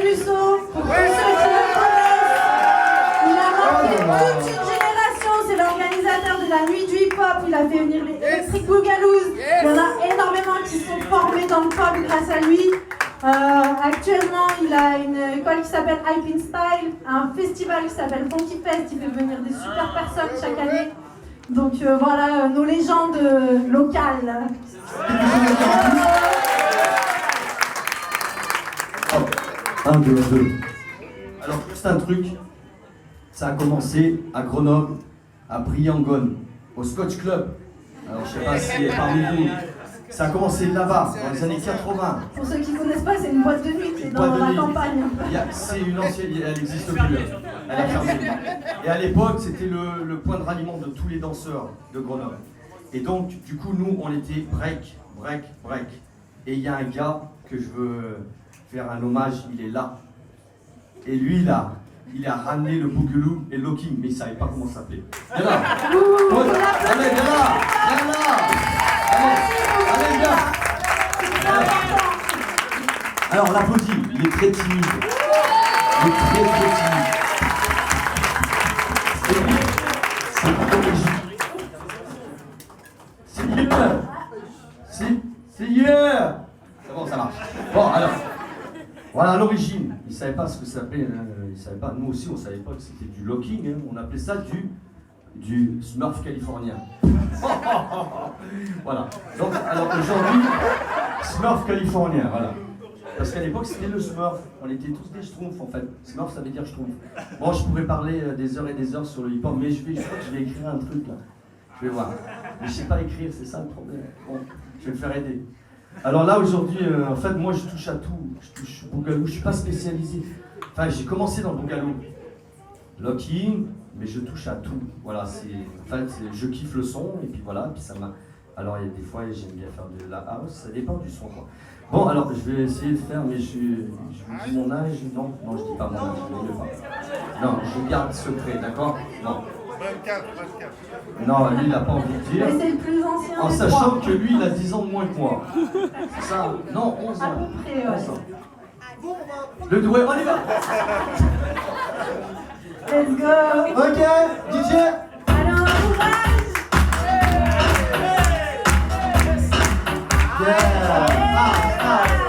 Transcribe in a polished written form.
Caruso, pour tous ceux qui le connaissent, il a marqué toute une génération, c'est l'organisateur de la nuit du hip-hop, il a fait venir les Electric Boogaloos, il y en a énormément qui sont formés dans le pop grâce à lui. Actuellement, il a une école qui s'appelle Hype in Style, un festival qui s'appelle Funky Fest, il fait venir des super personnes chaque année. Donc voilà, nos légendes locales. Un, deux, deux. Alors, juste un truc, ça a commencé à Grenoble, à Briançonne, au Scotch Club. Alors, je sais pas si parmi vous, ça a commencé là-bas, dans les années 80. Pour ceux qui ne connaissent pas, c'est une boîte de nuit qui est dans la campagne. C'est une ancienne, elle n'existe plus, elle a fermé. Et à l'époque, c'était le point de ralliement de tous les danseurs de Grenoble. Et donc, du coup, nous, on était break. Et il y a un gars que je veux faire un hommage, il est là. Et lui, là, il a ramené le boogaloo et le locking, mais il ne savait pas comment ça s'appelait. Viens là. Allez, viens là. Allez, viens. Alors, on l'applaudit, il est très timide. Il est très timide. C'est hier. C'est bon, ça marche. Bon, alors, voilà, à l'origine, il ne savait pas ce que ça s'appelait, il savait pas, nous aussi on ne savait pas que c'était du locking, hein. On appelait ça du Smurf californien. Voilà, donc alors aujourd'hui, Smurf californien, voilà. Parce qu'à l'époque c'était le Smurf, on était tous des schtroumpfs en fait. Smurf ça veut dire schtroumpf. Bon, je pourrais parler des heures et des heures sur le hip-hop, mais je crois que je vais écrire un truc là. Je vais voir. Mais je ne sais pas écrire, c'est ça le problème. Bon, je vais me faire aider. Alors là aujourd'hui, en fait moi je touche à tout. Je touche au boogaloo, je ne suis pas spécialisé. Enfin j'ai commencé dans le boogaloo. Locking, mais je touche à tout. Voilà, je kiffe le son et puis voilà, puis ça m'a. Alors il y a des fois j'aime bien faire de la house, ça dépend du son quoi. Bon alors je vais essayer de faire, mais je vous dis mon âge, non je dis pas mon âge, je ne veux pas. Non, je garde secret, d'accord? Non. 24. Non, lui il n'a pas envie de dire. Mais c'est le plus ancien. En sachant que lui il a 10 ans de moins que moi. C'est ça? Non, 11 ans. À peu près, ouais. 11 ans. Ouais, on y va. Let's go. Ok, DJ. Alors, courage. Yeah. Ah.